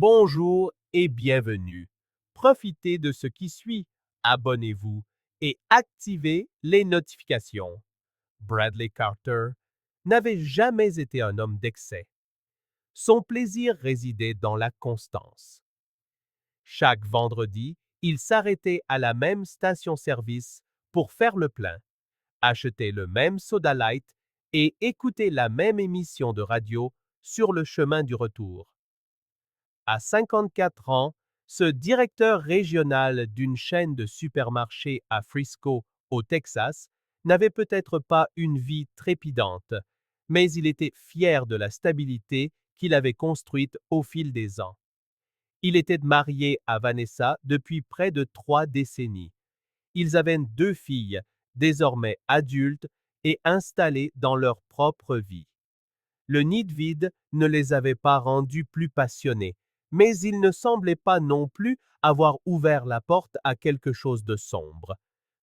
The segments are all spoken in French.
Bonjour et bienvenue. Profitez de ce qui suit, abonnez-vous et activez les notifications. Bradley Carter n'avait jamais été un homme d'excès. Son plaisir résidait dans la constance. Chaque vendredi, il s'arrêtait à la même station-service pour faire le plein, acheter le même soda light et écouter la même émission de radio sur le chemin du retour. À 54 ans, ce directeur régional d'une chaîne de supermarchés à Frisco, au Texas, n'avait peut-être pas une vie trépidante, mais il était fier de la stabilité qu'il avait construite au fil des ans. Il était marié à Vanessa depuis près de 3 décennies. Ils avaient 2 filles, désormais adultes et installées dans leur propre vie. Le nid vide ne les avait pas rendus plus passionnés, mais il ne semblait pas non plus avoir ouvert la porte à quelque chose de sombre.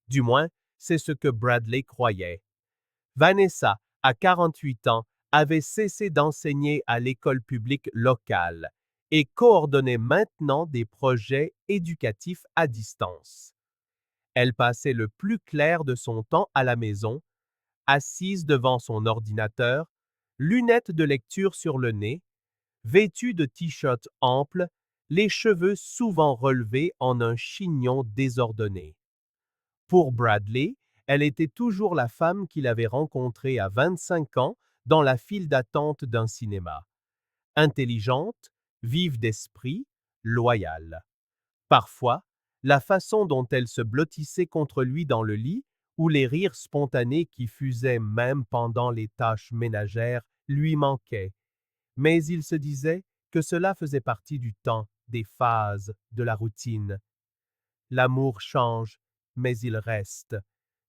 Du moins, c'est ce que Bradley croyait. Vanessa, à 48 ans, avait cessé d'enseigner à l'école publique locale et coordonnait maintenant des projets éducatifs à distance. Elle passait le plus clair de son temps à la maison, assise devant son ordinateur, lunettes de lecture sur le nez, vêtue de t-shirt ample, les cheveux souvent relevés en un chignon désordonné. Pour Bradley, elle était toujours la femme qu'il avait rencontrée à 25 ans dans la file d'attente d'un cinéma. Intelligente, vive d'esprit, loyale. Parfois, la façon dont elle se blottissait contre lui dans le lit, ou les rires spontanés qui fusaient même pendant les tâches ménagères, lui manquaient. Mais il se disait que cela faisait partie du temps, des phases, de la routine. L'amour change, mais il reste,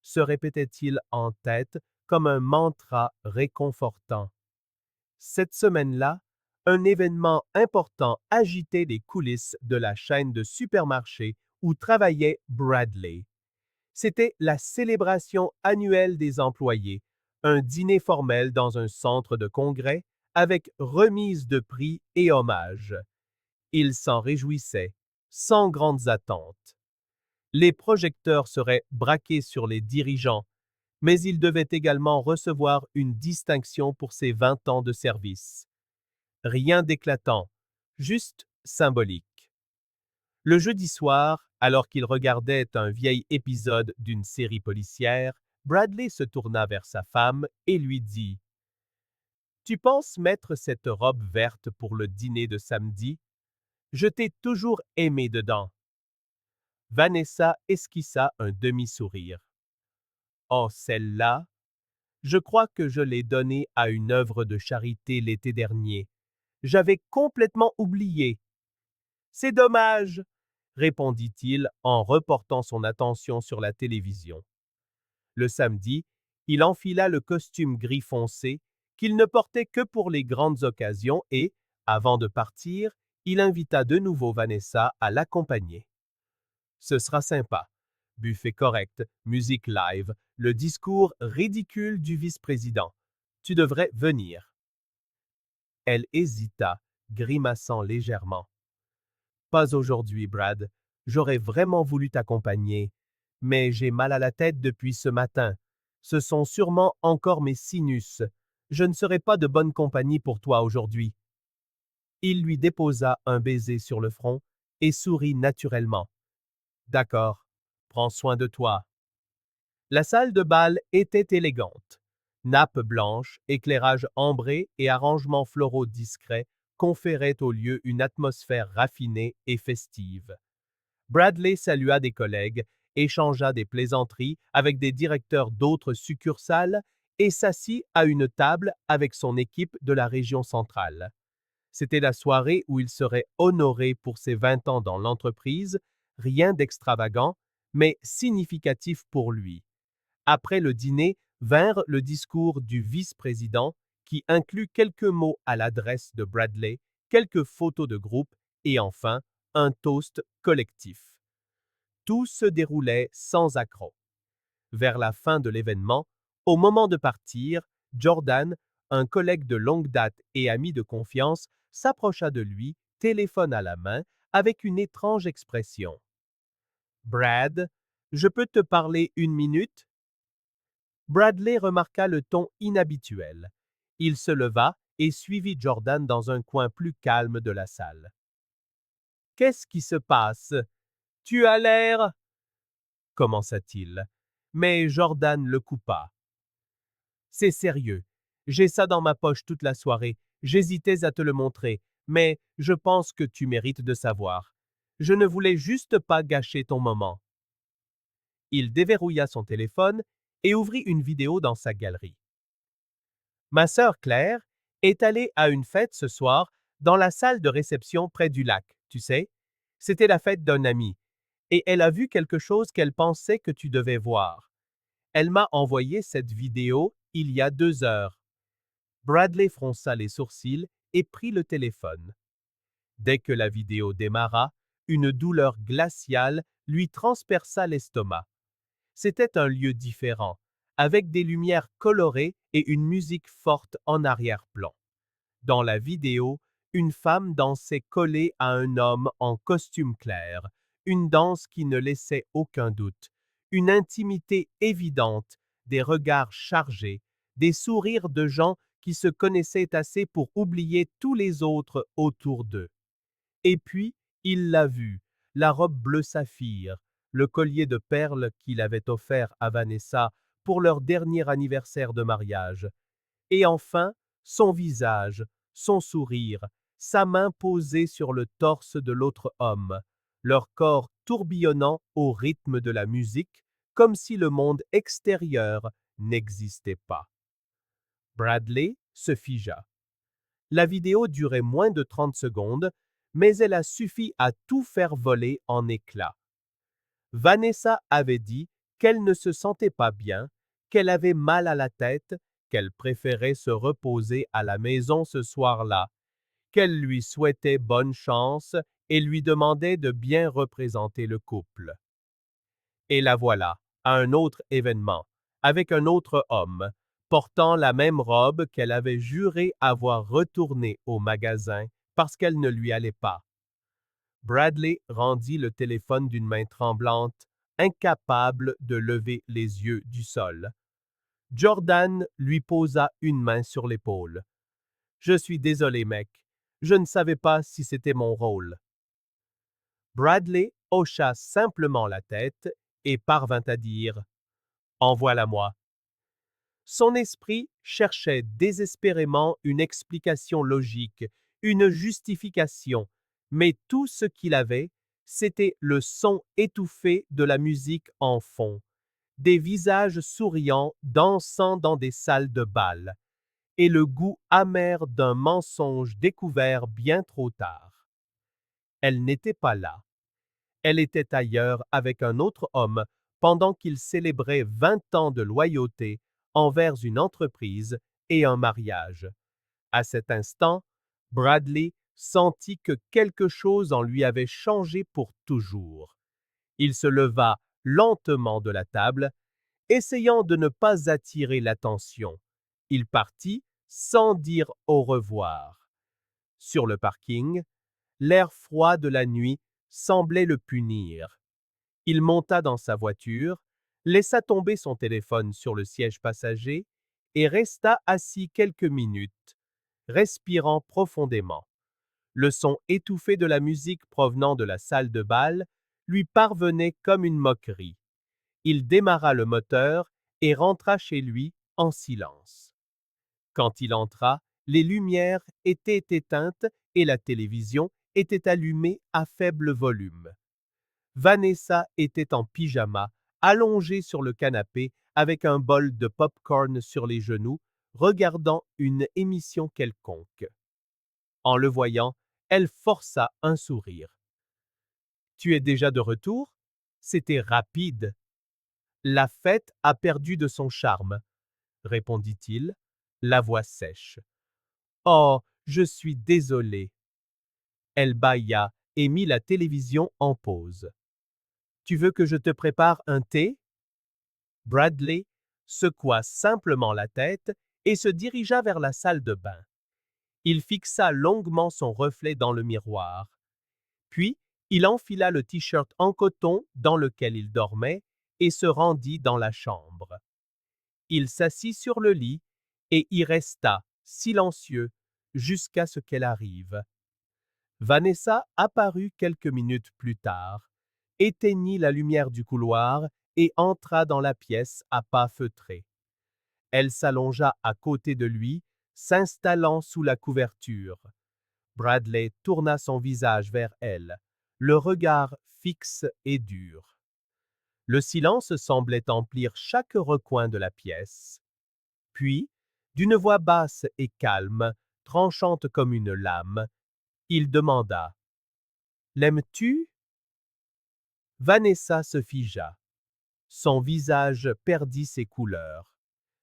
se répétait-il en tête comme un mantra réconfortant. Cette semaine-là, un événement important agitait les coulisses de la chaîne de supermarchés où travaillait Bradley. C'était la célébration annuelle des employés, un dîner formel dans un centre de congrès avec remise de prix et hommages. Il s'en réjouissait, sans grandes attentes. Les projecteurs seraient braqués sur les dirigeants, mais il devait également recevoir une distinction pour ses 20 ans de service. Rien d'éclatant, juste symbolique. Le jeudi soir, alors qu'il regardait un vieil épisode d'une série policière, Bradley se tourna vers sa femme et lui dit: Tu penses mettre cette robe verte pour le dîner de samedi? Je t'ai toujours aimé dedans. Vanessa esquissa un demi-sourire. Oh, celle-là, je crois que je l'ai donnée à une œuvre de charité l'été dernier. J'avais complètement oublié. C'est dommage, répondit-il en reportant son attention sur la télévision. Le samedi, il enfila le costume gris foncé qu'il ne portait que pour les grandes occasions et, avant de partir, il invita de nouveau Vanessa à l'accompagner. Ce sera sympa. Buffet correct, musique live, le discours ridicule du vice-président. Tu devrais venir. Elle hésita, grimaçant légèrement. Pas aujourd'hui, Brad. J'aurais vraiment voulu t'accompagner, mais j'ai mal à la tête depuis ce matin. Ce sont sûrement encore mes sinus. Je ne serai pas de bonne compagnie pour toi aujourd'hui. Il lui déposa un baiser sur le front et sourit naturellement. D'accord, prends soin de toi. La salle de bal était élégante. Nappes blanches, éclairage ambré et arrangements floraux discrets conféraient au lieu une atmosphère raffinée et festive. Bradley salua des collègues, échangea des plaisanteries avec des directeurs d'autres succursales et s'assit à une table avec son équipe de la région centrale. C'était la soirée où il serait honoré pour ses 20 ans dans l'entreprise, rien d'extravagant, mais significatif pour lui. Après le dîner vinrent le discours du vice-président qui inclut quelques mots à l'adresse de Bradley, quelques photos de groupe et enfin un toast collectif. Tout se déroulait sans accroc. Vers la fin de l'événement, au moment de partir, Jordan, un collègue de longue date et ami de confiance, s'approcha de lui téléphone à la main avec une étrange expression. Brad, je peux te parler 1 minute? Bradley remarqua le ton inhabituel. Il se leva et suivit Jordan dans un coin plus calme de la salle. Qu'est-ce qui se passe? Tu as l'air, commença-t-il. Mais Jordan le coupa. C'est sérieux. J'ai ça dans ma poche toute la soirée. J'hésitais à te le montrer, mais je pense que tu mérites de savoir. Je ne voulais juste pas gâcher ton moment. Il déverrouilla son téléphone et ouvrit une vidéo dans sa galerie. Ma sœur Claire est allée à une fête ce soir dans la salle de réception près du lac, tu sais. C'était la fête d'un ami, et elle a vu quelque chose qu'elle pensait que tu devais voir. Elle m'a envoyé cette vidéo il y a 2 heures. Bradley fronça les sourcils et prit le téléphone. Dès que la vidéo démarra, une douleur glaciale lui transperça l'estomac. C'était un lieu différent, avec des lumières colorées et une musique forte en arrière-plan. Dans la vidéo, une femme dansait collée à un homme en costume clair, une danse qui ne laissait aucun doute, une intimité évidente, des regards chargés, des sourires de gens qui se connaissaient assez pour oublier tous les autres autour d'eux. Et puis, il l'a vue, la robe bleu saphir, le collier de perles qu'il avait offert à Vanessa pour leur dernier anniversaire de mariage. Et enfin, son visage, son sourire, sa main posée sur le torse de l'autre homme, leur corps tourbillonnant au rythme de la musique, comme si le monde extérieur n'existait pas. Bradley se figea. La vidéo durait moins de 30 secondes, mais elle a suffi à tout faire voler en éclats. Vanessa avait dit qu'elle ne se sentait pas bien, qu'elle avait mal à la tête, qu'elle préférait se reposer à la maison ce soir-là, qu'elle lui souhaitait bonne chance et lui demandait de bien représenter le couple. Et la voilà, à un autre événement, avec un autre homme, portant la même robe qu'elle avait juré avoir retournée au magasin parce qu'elle ne lui allait pas. Bradley rendit le téléphone d'une main tremblante, incapable de lever les yeux du sol. Jordan lui posa une main sur l'épaule. Je suis désolé, mec. Je ne savais pas si c'était mon rôle. Bradley hocha simplement la tête et parvint à dire Envoie-la-moi. Son esprit cherchait désespérément une explication logique, une justification, mais tout ce qu'il avait, c'était le son étouffé de la musique en fond, des visages souriants dansant dans des salles de bal, et le goût amer d'un mensonge découvert bien trop tard. Elle n'était pas là. Elle était ailleurs avec un autre homme pendant qu'il célébrait 20 ans de loyauté envers une entreprise et un mariage. À cet instant, Bradley sentit que quelque chose en lui avait changé pour toujours. Il se leva lentement de la table, essayant de ne pas attirer l'attention. Il partit sans dire au revoir. Sur le parking, l'air froid de la nuit semblait le punir. Il monta dans sa voiture, laissa tomber son téléphone sur le siège passager et resta assis quelques minutes, respirant profondément. Le son étouffé de la musique provenant de la salle de bal lui parvenait comme une moquerie. Il démarra le moteur et rentra chez lui en silence. Quand il entra, les lumières étaient éteintes et la télévision était allumée à faible volume. Vanessa était en pyjama, allongée sur le canapé avec un bol de pop-corn sur les genoux, regardant une émission quelconque. En le voyant, elle força un sourire. Tu es déjà de retour? C'était rapide. La fête a perdu de son charme, répondit-il, la voix sèche. Oh, je suis désolé. Elle bâilla et mit la télévision en pause. Tu veux que je te prépare un thé? Bradley secoua simplement la tête et se dirigea vers la salle de bain. Il fixa longuement son reflet dans le miroir. Puis, il enfila le t-shirt en coton dans lequel il dormait et se rendit dans la chambre. Il s'assit sur le lit et y resta, silencieux, jusqu'à ce qu'elle arrive. Vanessa apparut quelques minutes plus tard, éteignit la lumière du couloir et entra dans la pièce à pas feutrés. Elle s'allongea à côté de lui, s'installant sous la couverture. Bradley tourna son visage vers elle, le regard fixe et dur. Le silence semblait emplir chaque recoin de la pièce. Puis, d'une voix basse et calme, tranchante comme une lame, il demanda « L'aimes-tu » Vanessa se figea. Son visage perdit ses couleurs.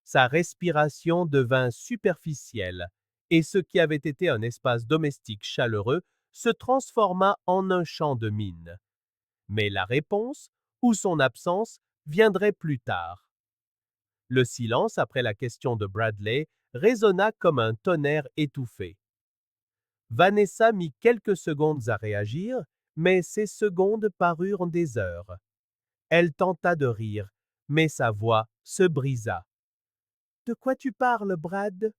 Sa respiration devint superficielle, et ce qui avait été un espace domestique chaleureux se transforma en un champ de mine. Mais la réponse, ou son absence, viendrait plus tard. Le silence après la question de Bradley résonna comme un tonnerre étouffé. Vanessa mit quelques secondes à réagir, mais ces secondes parurent des heures. Elle tenta de rire, mais sa voix se brisa. « De quoi tu parles, Brad »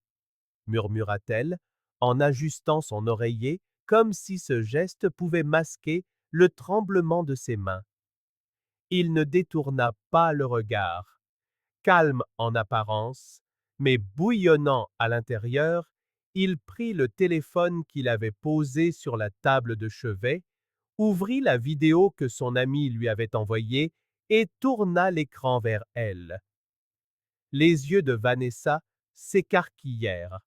murmura-t-elle, en ajustant son oreiller comme si ce geste pouvait masquer le tremblement de ses mains. Il ne détourna pas le regard. Calme en apparence, mais bouillonnant à l'intérieur, il prit le téléphone qu'il avait posé sur la table de chevet, ouvrit la vidéo que son ami lui avait envoyée et tourna l'écran vers elle. Les yeux de Vanessa s'écarquillèrent.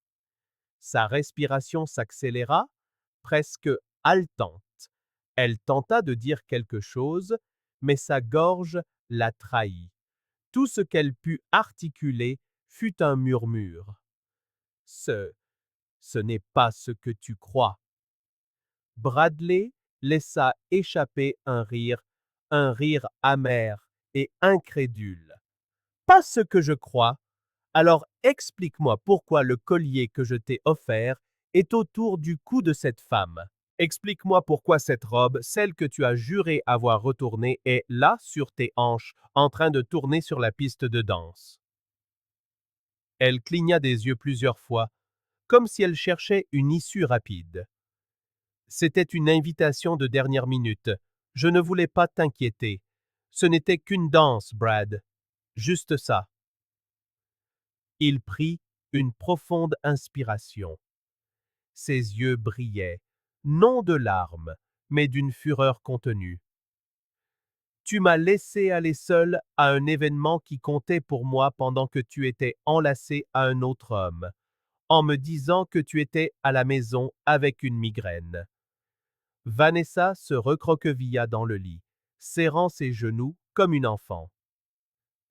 Sa respiration s'accéléra, presque haletante. Elle tenta de dire quelque chose, mais sa gorge la trahit. Tout ce qu'elle put articuler fut un murmure. « Ce n'est pas ce que tu crois. » Bradley laissa échapper un rire amer et incrédule. « Pas ce que je crois. Alors explique-moi pourquoi le collier que je t'ai offert est autour du cou de cette femme. Explique-moi pourquoi cette robe, celle que tu as juré avoir retournée, est là sur tes hanches, en train de tourner sur la piste de danse. » Elle cligna des yeux plusieurs fois, comme si elle cherchait une issue rapide. C'était une invitation de dernière minute. Je ne voulais pas t'inquiéter. Ce n'était qu'une danse, Brad. Juste ça. Il prit une profonde inspiration. Ses yeux brillaient, non de larmes, mais d'une fureur contenue. Tu m'as laissé aller seul à un événement qui comptait pour moi pendant que tu étais enlacé à un autre homme, en me disant que tu étais à la maison avec une migraine. Vanessa se recroquevilla dans le lit, serrant ses genoux comme une enfant.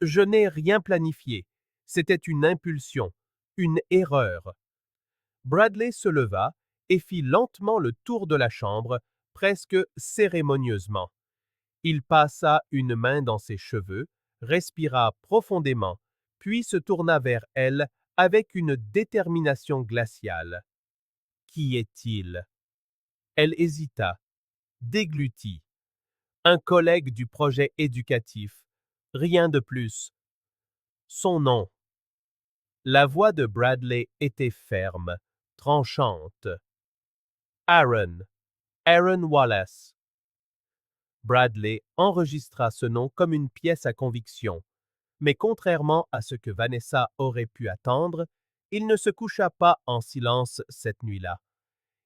Je n'ai rien planifié. C'était une impulsion, une erreur. Bradley se leva et fit lentement le tour de la chambre, presque cérémonieusement. Il passa une main dans ses cheveux, respira profondément, puis se tourna vers elle avec une détermination glaciale. Qui est-il? Elle hésita, déglutit. Un collègue du projet éducatif. Rien de plus. Son nom. La voix de Bradley était ferme, tranchante. Aaron. Aaron Wallace. Bradley enregistra ce nom comme une pièce à conviction, mais contrairement à ce que Vanessa aurait pu attendre, il ne se coucha pas en silence cette nuit-là.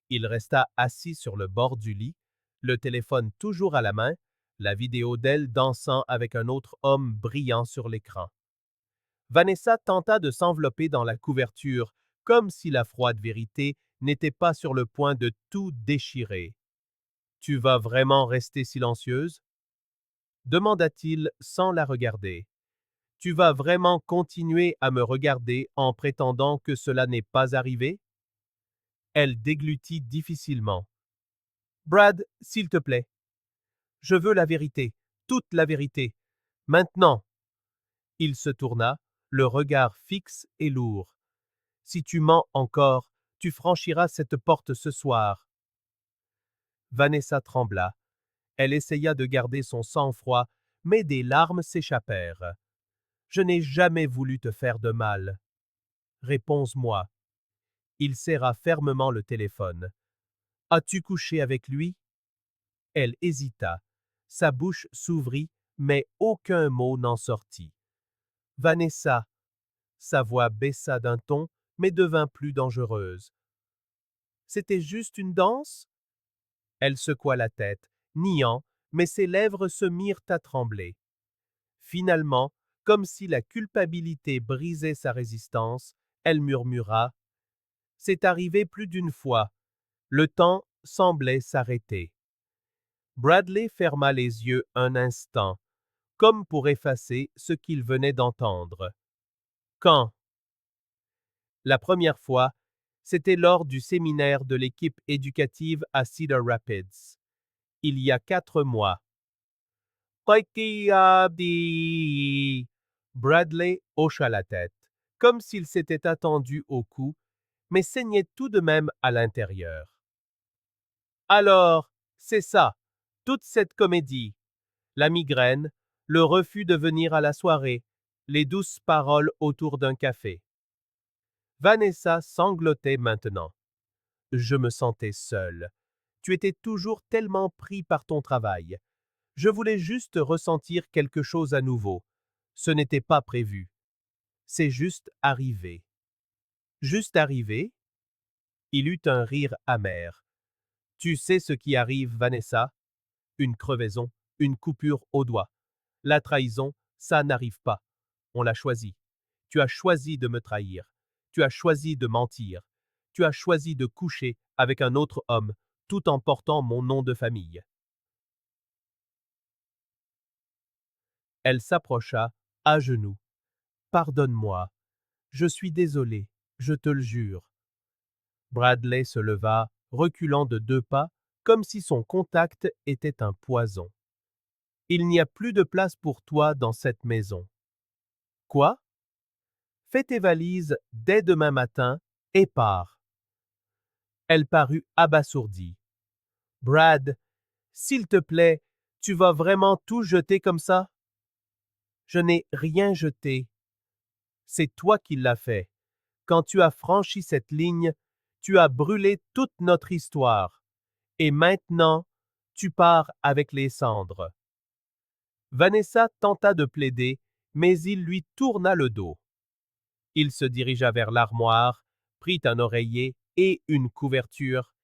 Il resta assis sur le bord du lit, le téléphone toujours à la main, la vidéo d'elle dansant avec un autre homme brillant sur l'écran. Vanessa tenta de s'envelopper dans la couverture, comme si la froide vérité n'était pas sur le point de tout déchirer. « Tu vas vraiment rester silencieuse » demanda-t-il sans la regarder. « Tu vas vraiment continuer à me regarder en prétendant que cela n'est pas arrivé » Elle déglutit difficilement. « Brad, s'il te plaît. Je veux la vérité, toute la vérité. Maintenant. » Il se tourna, le regard fixe et lourd. « Si tu mens encore, Tu franchiras cette porte ce soir. Vanessa trembla. Elle essaya de garder son sang-froid, mais des larmes s'échappèrent. Je n'ai jamais voulu te faire de mal. Réponds-moi. Il serra fermement le téléphone. As-tu couché avec lui? Elle hésita. Sa bouche s'ouvrit, mais aucun mot n'en sortit. Vanessa. Sa voix baissa d'un ton, mais devint plus dangereuse. C'était juste une danse? Elle secoua la tête, niant, mais ses lèvres se mirent à trembler. Finalement, comme si la culpabilité brisait sa résistance, elle murmura. C'est arrivé plus d'une fois. Le temps semblait s'arrêter. Bradley ferma les yeux un instant, comme pour effacer ce qu'il venait d'entendre. Quand? La première fois, c'était lors du séminaire de l'équipe éducative à Cedar Rapids. Il y a 4 mois. Bradley hocha la tête, comme s'il s'était attendu au coup, mais saignait tout de même à l'intérieur. Alors, c'est ça, toute cette comédie. La migraine, le refus de venir à la soirée, les douces paroles autour d'un café. Vanessa sanglotait maintenant. Je me sentais seule. Tu étais toujours tellement pris par ton travail. Je voulais juste ressentir quelque chose à nouveau. Ce n'était pas prévu. C'est juste arrivé. Juste arrivé? Il eut un rire amer. Tu sais ce qui arrive, Vanessa? Une crevaison, une coupure au doigt. La trahison, ça n'arrive pas. On l'a choisi. Tu as choisi de me trahir. Tu as choisi de mentir. Tu as choisi de coucher avec un autre homme, tout en portant mon nom de famille. Elle s'approcha, à genoux. Pardonne-moi. Je suis désolé, je te le jure. Bradley se leva, reculant de 2 pas, comme si son contact était un poison. Il n'y a plus de place pour toi dans cette maison. Quoi? Fais tes valises dès demain matin et pars. Elle parut abasourdie. Brad, s'il te plaît, tu vas vraiment tout jeter comme ça? Je n'ai rien jeté. C'est toi qui l'as fait. Quand tu as franchi cette ligne, tu as brûlé toute notre histoire. Et maintenant, tu pars avec les cendres. Vanessa tenta de plaider, mais il lui tourna le dos. Il se dirigea vers l'armoire, prit un oreiller et une couverture,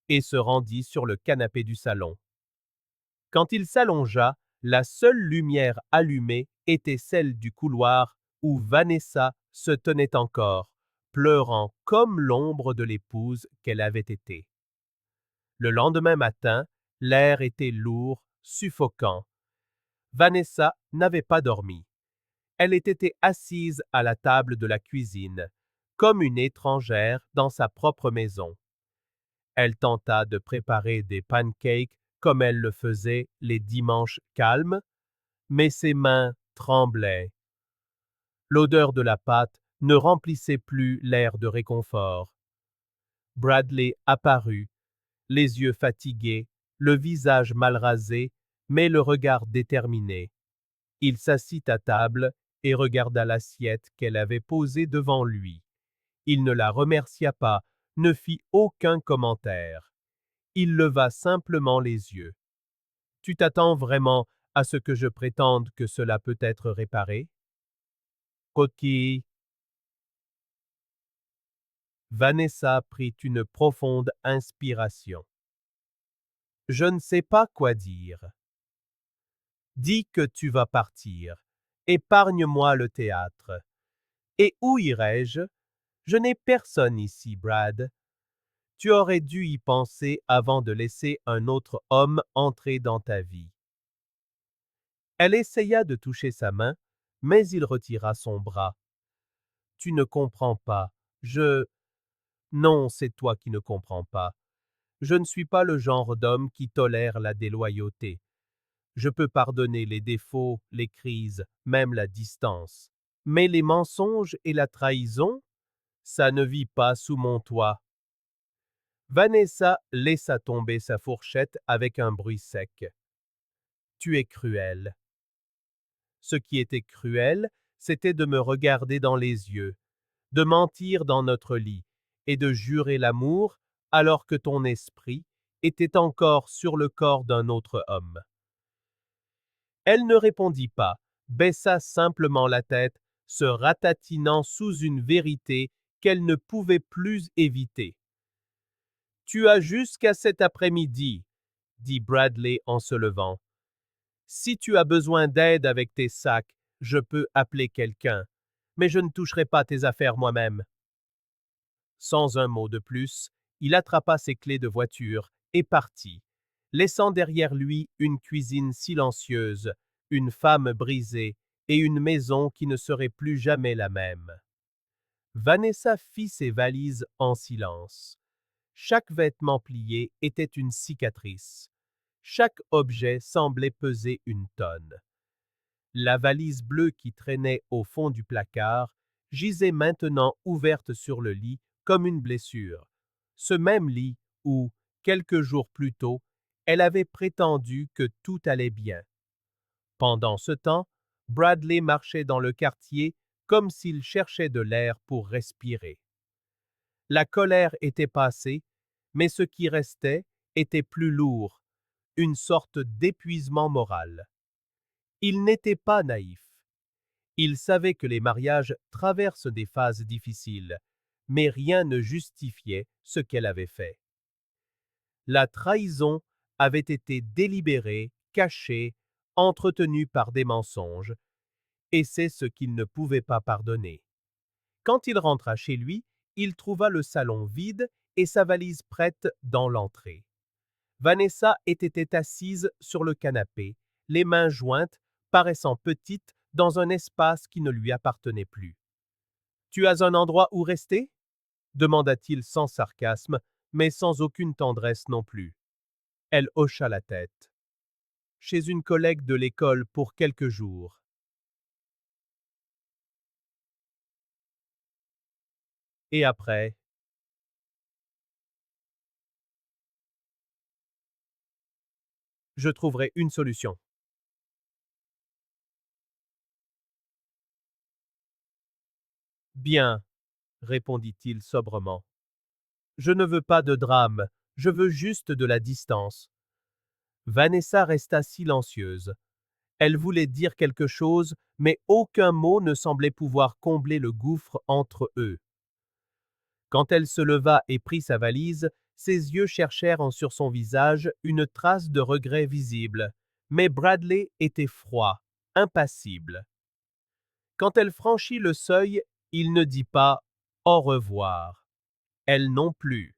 et se rendit sur le canapé du salon. Quand il s'allongea, la seule lumière allumée était celle du couloir où Vanessa se tenait encore, pleurant comme l'ombre de l'épouse qu'elle avait été. Le lendemain matin, l'air était lourd, suffocant. Vanessa n'avait pas dormi. Elle était assise à la table de la cuisine, comme une étrangère dans sa propre maison. Elle tenta de préparer des pancakes comme elle le faisait les dimanches calmes, mais ses mains tremblaient. L'odeur de la pâte ne remplissait plus l'air de réconfort. Bradley apparut, les yeux fatigués, le visage mal rasé, mais le regard déterminé. Il s'assit à table et regarda l'assiette qu'elle avait posée devant lui. Il ne la remercia pas, ne fit aucun commentaire. Il leva simplement les yeux. Tu t'attends vraiment à ce que je prétende que cela peut être réparé? Coquille. Vanessa prit une profonde inspiration. Je ne sais pas quoi dire. Dis que tu vas partir. Épargne-moi le théâtre. Et où irai-je? Je n'ai personne ici, Brad. Tu aurais dû y penser avant de laisser un autre homme entrer dans ta vie. Elle essaya de toucher sa main, mais il retira son bras. Tu ne comprends pas. Non, c'est toi qui ne comprends pas. Je ne suis pas le genre d'homme qui tolère la déloyauté. Je peux pardonner les défauts, les crises, même la distance. Mais les mensonges et la trahison, ça ne vit pas sous mon toit. Vanessa laissa tomber sa fourchette avec un bruit sec. Tu es cruel. Ce qui était cruel, c'était de me regarder dans les yeux, de mentir dans notre lit et de jurer l'amour alors que ton esprit était encore sur le corps d'un autre homme. Elle ne répondit pas, baissa simplement la tête, se ratatinant sous une vérité qu'elle ne pouvait plus éviter. Tu as jusqu'à cet après-midi, dit Bradley en se levant. Si tu as besoin d'aide avec tes sacs, je peux appeler quelqu'un, mais je ne toucherai pas tes affaires moi-même. Sans un mot de plus, il attrapa ses clés de voiture et partit, laissant derrière lui une cuisine silencieuse, une femme brisée et une maison qui ne serait plus jamais la même. Vanessa fit ses valises en silence. Chaque vêtement plié était une cicatrice. Chaque objet semblait peser une tonne. La valise bleue qui traînait au fond du placard gisait maintenant ouverte sur le lit comme une blessure. Ce même lit où, quelques jours plus tôt, elle avait prétendu que tout allait bien. Pendant ce temps, Bradley marchait dans le quartier comme s'il cherchait de l'air pour respirer. La colère était passée, mais ce qui restait était plus lourd, une sorte d'épuisement moral. Il n'était pas naïf. Il savait que les mariages traversent des phases difficiles, mais rien ne justifiait ce qu'elle avait fait. La trahison avait été délibérée, cachée, entretenue par des mensonges, et c'est ce qu'il ne pouvait pas pardonner. Quand il rentra chez lui, il trouva le salon vide et sa valise prête dans l'entrée. Vanessa était assise sur le canapé, les mains jointes, paraissant petite dans un espace qui ne lui appartenait plus. Tu as un endroit où rester? Demanda-t-il sans sarcasme, mais sans aucune tendresse non plus. Elle hocha la tête. Chez une collègue de l'école pour quelques jours. Et après, je trouverai une solution. Bien, répondit-il sobrement. Je ne veux pas de drame, je veux juste de la distance. Vanessa resta silencieuse. Elle voulait dire quelque chose, mais aucun mot ne semblait pouvoir combler le gouffre entre eux. Quand elle se leva et prit sa valise, ses yeux cherchèrent sur son visage une trace de regret visible, mais Bradley était froid, impassible. Quand elle franchit le seuil, il ne dit pas au revoir. Elle non plus.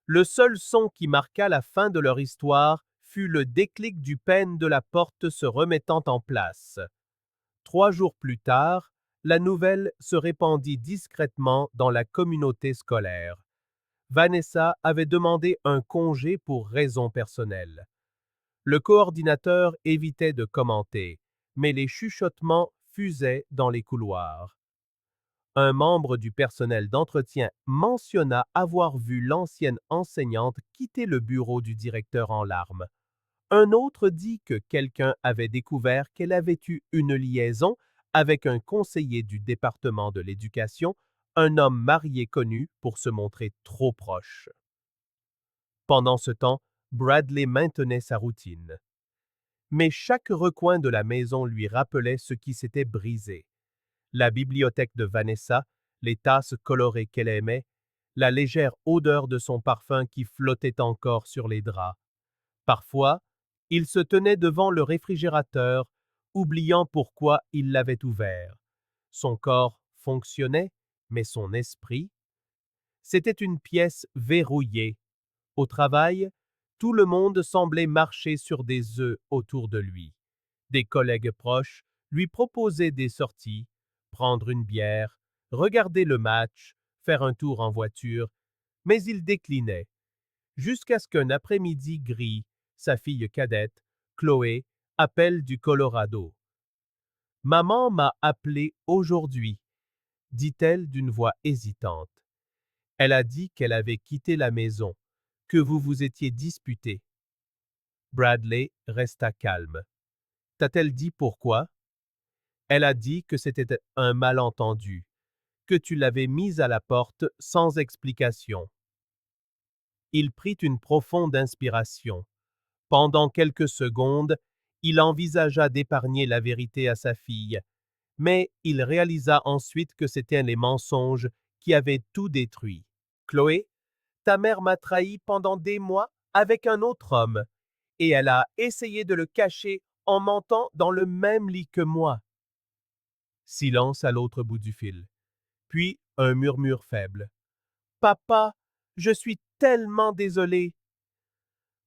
Le seul son qui marqua la fin de leur histoire fut le déclic du pêne de la porte se remettant en place. 3 jours plus tard, la nouvelle se répandit discrètement dans la communauté scolaire. Vanessa avait demandé un congé pour raisons personnelles. Le coordinateur évitait de commenter, mais les chuchotements fusaient dans les couloirs. Un membre du personnel d'entretien mentionna avoir vu l'ancienne enseignante quitter le bureau du directeur en larmes. Un autre dit que quelqu'un avait découvert qu'elle avait eu une liaison avec un conseiller du département de l'éducation, un homme marié connu pour se montrer trop proche. Pendant ce temps, Bradley maintenait sa routine. Mais chaque recoin de la maison lui rappelait ce qui s'était brisé. La bibliothèque de Vanessa, les tasses colorées qu'elle aimait, la légère odeur de son parfum qui flottait encore sur les draps. Parfois, il se tenait devant le réfrigérateur, oubliant pourquoi il l'avait ouvert. Son corps fonctionnait, mais son esprit, c'était une pièce verrouillée. Au travail, tout le monde semblait marcher sur des œufs autour de lui. Des collègues proches lui proposaient des sorties, prendre une bière, regarder le match, faire un tour en voiture, mais il déclinait, jusqu'à ce qu'un après-midi gris, sa fille cadette, Chloé, appelle du Colorado. Maman m'a appelé aujourd'hui, dit-elle d'une voix hésitante. Elle a dit qu'elle avait quitté la maison, que vous vous étiez disputé. Bradley resta calme. T'a-t-elle dit pourquoi? Elle a dit que c'était un malentendu, que tu l'avais mise à la porte sans explication. Il prit une profonde inspiration. Pendant quelques secondes, il envisagea d'épargner la vérité à sa fille, mais il réalisa ensuite que c'étaient les mensonges qui avaient tout détruit. Chloé, ta mère m'a trahi pendant des mois avec un autre homme, et elle a essayé de le cacher en mentant dans le même lit que moi. Silence à l'autre bout du fil. Puis un murmure faible. Papa, je suis tellement désolée.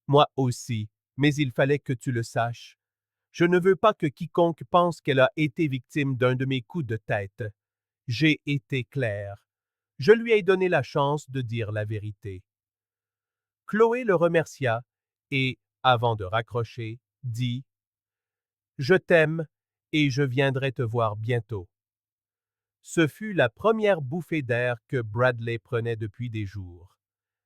Moi aussi, mais il fallait que tu le saches. Je ne veux pas que quiconque pense qu'elle a été victime d'un de mes coups de tête. J'ai été clair. Je lui ai donné la chance de dire la vérité. Chloé le remercia et, avant de raccrocher, dit « Je t'aime et je viendrai te voir bientôt. » Ce fut la première bouffée d'air que Bradley prenait depuis des jours.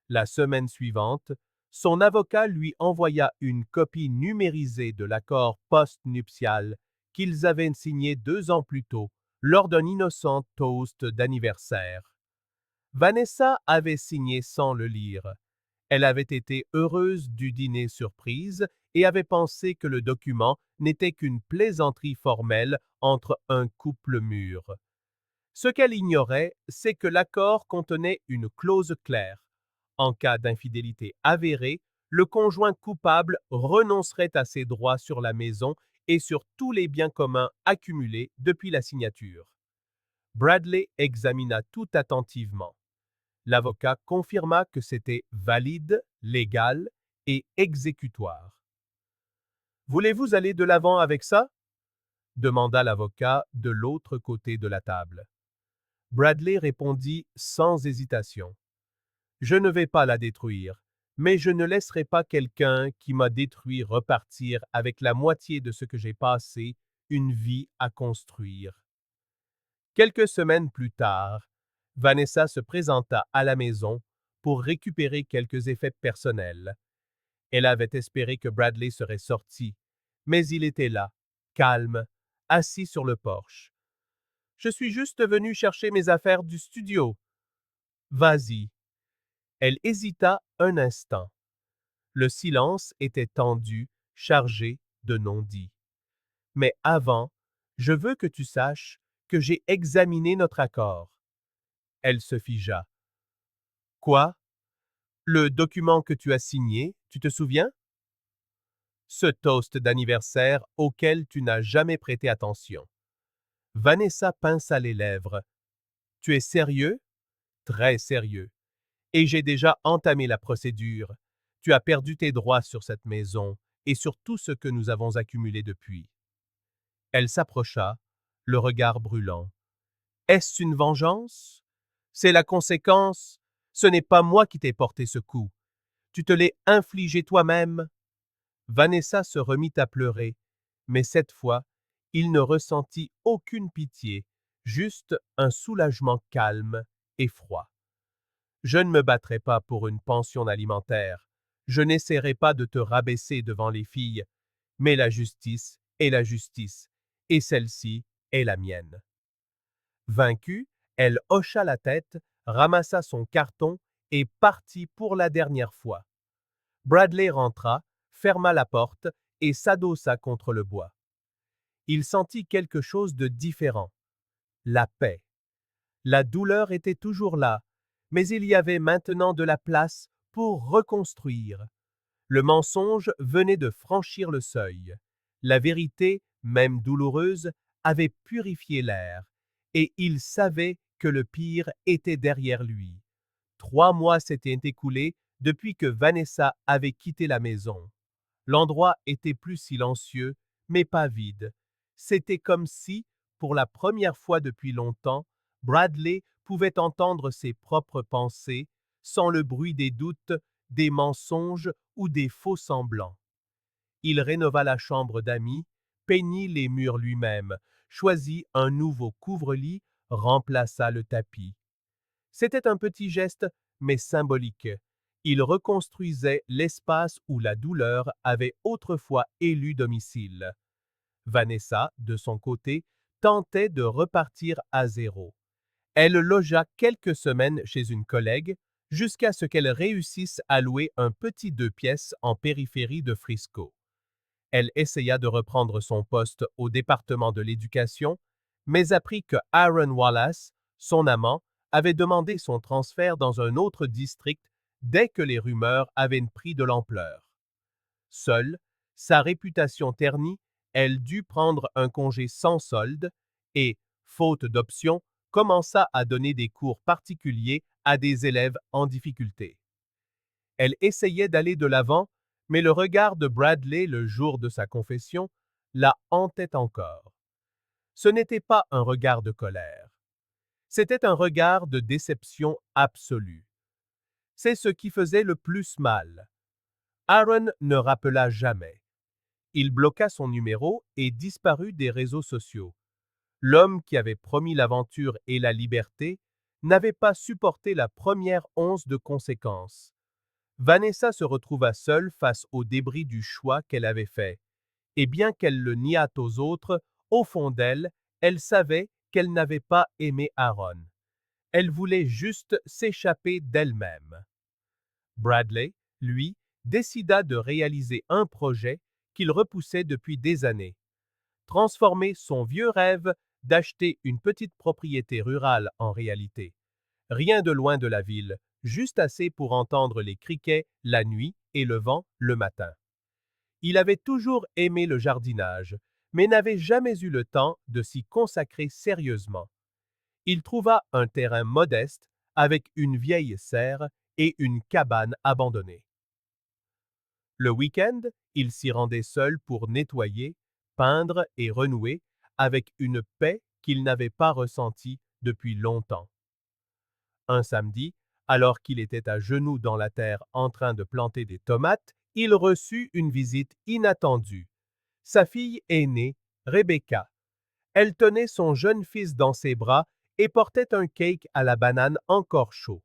La semaine suivante, son avocat lui envoya une copie numérisée de l'accord post-nuptial qu'ils avaient signé 2 ans plus tôt lors d'un innocent toast d'anniversaire. Vanessa avait signé sans le lire. Elle avait été heureuse du dîner surprise et avait pensé que le document n'était qu'une plaisanterie formelle entre un couple mûr. Ce qu'elle ignorait, c'est que l'accord contenait une clause claire. En cas d'infidélité avérée, le conjoint coupable renoncerait à ses droits sur la maison et sur tous les biens communs accumulés depuis la signature. Bradley examina tout attentivement. L'avocat confirma que c'était valide, légal et exécutoire. « Voulez-vous aller de l'avant avec ça? » demanda l'avocat de l'autre côté de la table. Bradley répondit sans hésitation. « Je ne vais pas la détruire, mais je ne laisserai pas quelqu'un qui m'a détruit repartir avec la moitié de ce que j'ai passé une vie à construire. » Quelques semaines plus tard, Vanessa se présenta à la maison pour récupérer quelques effets personnels. Elle avait espéré que Bradley serait sorti, mais il était là, calme, assis sur le porche. « Je suis juste venu chercher mes affaires du studio. »« Vas-y. » Elle hésita un instant. Le silence était tendu, chargé de non-dits. « Mais avant, je veux que tu saches que j'ai examiné notre accord. » Elle se figea. « Quoi? Le document que tu as signé, tu te souviens? Ce toast d'anniversaire auquel tu n'as jamais prêté attention. » Vanessa pinça les lèvres. « Tu es sérieux? » »« Très sérieux. Et j'ai déjà entamé la procédure. Tu as perdu tes droits sur cette maison et sur tout ce que nous avons accumulé depuis. » Elle s'approcha, le regard brûlant. « Est-ce une vengeance? C'est la conséquence? Ce n'est pas moi qui t'ai porté ce coup. Tu te l'es infligé toi-même. » Vanessa se remit à pleurer, mais cette fois, il ne ressentit aucune pitié, juste un soulagement calme et froid. « Je ne me battrai pas pour une pension alimentaire. Je n'essaierai pas de te rabaisser devant les filles, mais la justice est la justice, et celle-ci est la mienne. » Vaincue, elle hocha la tête, ramassa son carton et partit pour la dernière fois. Bradley rentra, ferma la porte et s'adossa contre le bois. Il sentit quelque chose de différent. La paix. La douleur était toujours là, mais il y avait maintenant de la place pour reconstruire. Le mensonge venait de franchir le seuil. La vérité, même douloureuse, avait purifié l'air, et il savait que le pire était derrière lui. 3 mois s'étaient écoulés depuis que Vanessa avait quitté la maison. L'endroit était plus silencieux, mais pas vide. C'était comme si, pour la première fois depuis longtemps, Bradley pouvait entendre ses propres pensées, sans le bruit des doutes, des mensonges ou des faux semblants. Il rénova la chambre d'amis, peignit les murs lui-même, choisit un nouveau couvre-lit, remplaça le tapis. C'était un petit geste, mais symbolique. Il reconstruisait l'espace où la douleur avait autrefois élu domicile. Vanessa, de son côté, tentait de repartir à zéro. Elle logea quelques semaines chez une collègue jusqu'à ce qu'elle réussisse à louer un petit 2 pièces en périphérie de Frisco. Elle essaya de reprendre son poste au département de l'éducation, mais apprit que Aaron Wallace, son amant, avait demandé son transfert dans un autre district dès que les rumeurs avaient pris de l'ampleur. Seule, sa réputation ternie, elle dut prendre un congé sans solde et, faute d'option, commença à donner des cours particuliers à des élèves en difficulté. Elle essayait d'aller de l'avant, mais le regard de Bradley le jour de sa confession la hantait encore. Ce n'était pas un regard de colère. C'était un regard de déception absolue. C'est ce qui faisait le plus mal. Aaron ne rappela jamais. Il bloqua son numéro et disparut des réseaux sociaux. L'homme qui avait promis l'aventure et la liberté n'avait pas supporté la première once de conséquences. Vanessa se retrouva seule face aux débris du choix qu'elle avait fait. Et bien qu'elle le niât aux autres, au fond d'elle, elle savait qu'elle n'avait pas aimé Aaron. Elle voulait juste s'échapper d'elle-même. Bradley, lui, décida de réaliser un projet qu'il repoussait depuis des années. Transformer son vieux rêve d'acheter une petite propriété rurale en réalité. Rien de loin de la ville, juste assez pour entendre les criquets la nuit et le vent le matin. Il avait toujours aimé le jardinage, mais n'avait jamais eu le temps de s'y consacrer sérieusement. Il trouva un terrain modeste avec une vieille serre et une cabane abandonnée. Le week-end, il s'y rendait seul pour nettoyer, peindre et renouer avec une paix qu'il n'avait pas ressentie depuis longtemps. Un samedi, alors qu'il était à genoux dans la terre en train de planter des tomates, il reçut une visite inattendue. Sa fille aînée, Rebecca. Elle tenait son jeune fils dans ses bras et portait un cake à la banane encore chaud.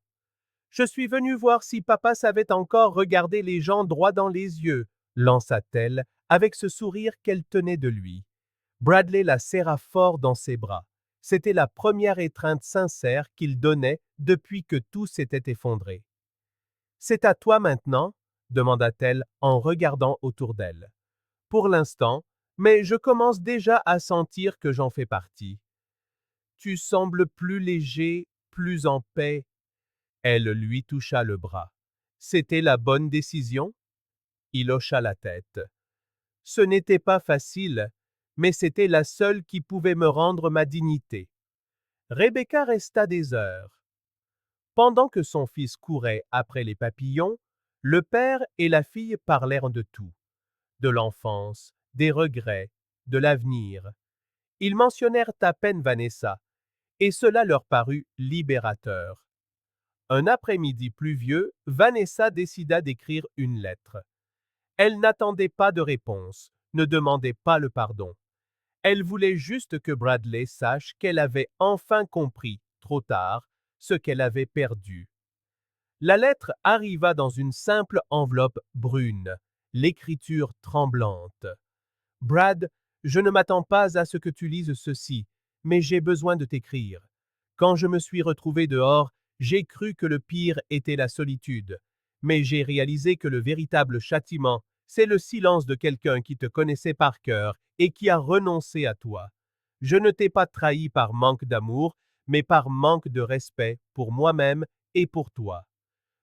Je suis venue voir si papa savait encore regarder les gens droit dans les yeux, lança-t-elle avec ce sourire qu'elle tenait de lui. Bradley la serra fort dans ses bras. C'était la première étreinte sincère qu'il donnait depuis que tout s'était effondré. C'est à toi maintenant? Demanda-t-elle en regardant autour d'elle. Pour l'instant, mais je commence déjà à sentir que j'en fais partie. Tu sembles plus léger, plus en paix. Elle lui toucha le bras. C'était la bonne décision? Il hocha la tête. Ce n'était pas facile, mais c'était la seule qui pouvait me rendre ma dignité. Rebecca resta des heures. Pendant que son fils courait après les papillons, le père et la fille parlèrent de tout, de l'enfance, des regrets, de l'avenir. Ils mentionnèrent à peine Vanessa, et cela leur parut libérateur. Un après-midi pluvieux, Vanessa décida d'écrire une lettre. Elle n'attendait pas de réponse, ne demandait pas le pardon. Elle voulait juste que Bradley sache qu'elle avait enfin compris, trop tard, ce qu'elle avait perdu. La lettre arriva dans une simple enveloppe brune, l'écriture tremblante. Brad, je ne m'attends pas à ce que tu lises ceci, mais j'ai besoin de t'écrire. Quand je me suis retrouvé dehors, j'ai cru que le pire était la solitude, mais j'ai réalisé que le véritable châtiment, c'est le silence de quelqu'un qui te connaissait par cœur et qui a renoncé à toi. Je ne t'ai pas trahi par manque d'amour, mais par manque de respect pour moi-même et pour toi.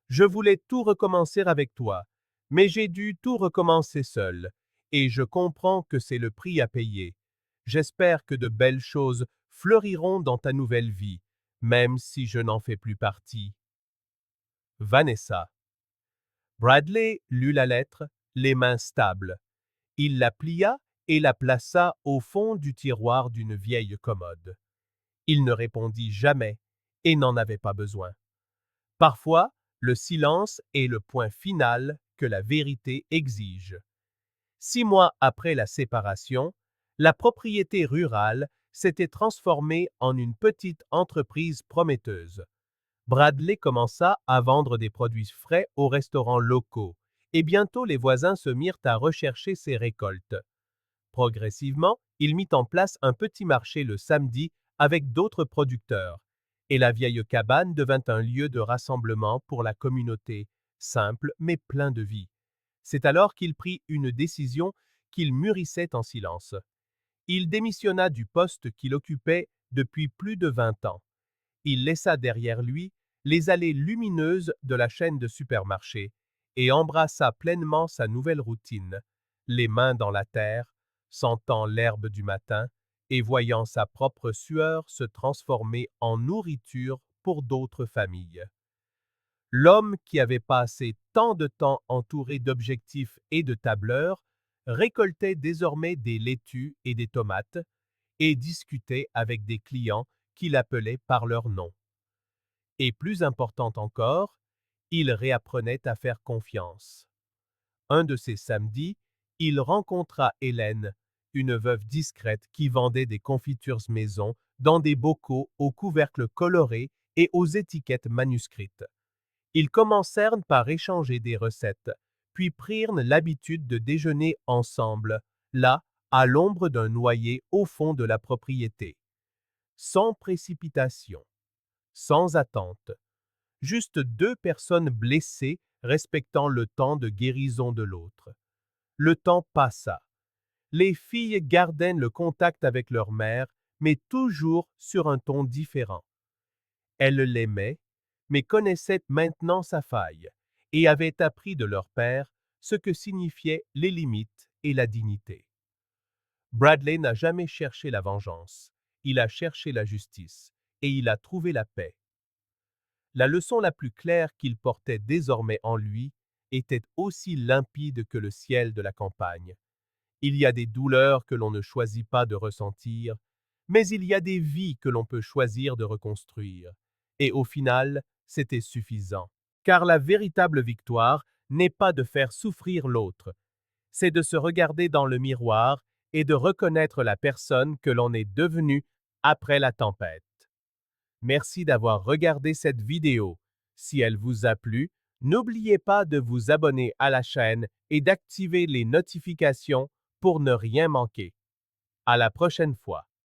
Je voulais tout recommencer avec toi, mais j'ai dû tout recommencer seul, et je comprends que c'est le prix à payer. J'espère que de belles choses fleuriront dans ta nouvelle vie, même si je n'en fais plus partie. Vanessa. Bradley lut la lettre, les mains stables. Il la plia et la plaça au fond du tiroir d'une vieille commode. Il ne répondit jamais et n'en avait pas besoin. Parfois, le silence est le point final que la vérité exige. 6 mois après la séparation, la propriété rurale s'était transformée en une petite entreprise prometteuse. Bradley commença à vendre des produits frais aux restaurants locaux, et bientôt les voisins se mirent à rechercher ses récoltes. Progressivement, il mit en place un petit marché le samedi avec d'autres producteurs, et la vieille cabane devint un lieu de rassemblement pour la communauté, simple mais plein de vie. C'est alors qu'il prit une décision qu'il mûrissait en silence. Il démissionna du poste qu'il occupait depuis plus de 20 ans. Il laissa derrière lui les allées lumineuses de la chaîne de supermarchés et embrassa pleinement sa nouvelle routine, les mains dans la terre, sentant l'herbe du matin et voyant sa propre sueur se transformer en nourriture pour d'autres familles. L'homme qui avait passé tant de temps entouré d'objectifs et de tableurs récoltait désormais des laitues et des tomates et discutait avec des clients qu'il appelait par leur nom. Et plus important encore, il réapprenait à faire confiance. Un de ces samedis, il rencontra Hélène, une veuve discrète qui vendait des confitures maison dans des bocaux aux couvercles colorés et aux étiquettes manuscrites. Ils commencèrent par échanger des recettes, puis prirent l'habitude de déjeuner ensemble, là, à l'ombre d'un noyer au fond de la propriété. Sans précipitation, sans attente, juste deux personnes blessées respectant le temps de guérison de l'autre. Le temps passa. Les filles gardaient le contact avec leur mère, mais toujours sur un ton différent. Elles l'aimaient, mais connaissaient maintenant sa faille, et avaient appris de leur père ce que signifiaient les limites et la dignité. Bradley n'a jamais cherché la vengeance, il a cherché la justice, et il a trouvé la paix. La leçon la plus claire qu'il portait désormais en lui était aussi limpide que le ciel de la campagne. Il y a des douleurs que l'on ne choisit pas de ressentir, mais il y a des vies que l'on peut choisir de reconstruire. Et au final, c'était suffisant. Car la véritable victoire n'est pas de faire souffrir l'autre, c'est de se regarder dans le miroir et de reconnaître la personne que l'on est devenu après la tempête. Merci d'avoir regardé cette vidéo. Si elle vous a plu, n'oubliez pas de vous abonner à la chaîne et d'activer les notifications pour ne rien manquer. À la prochaine fois.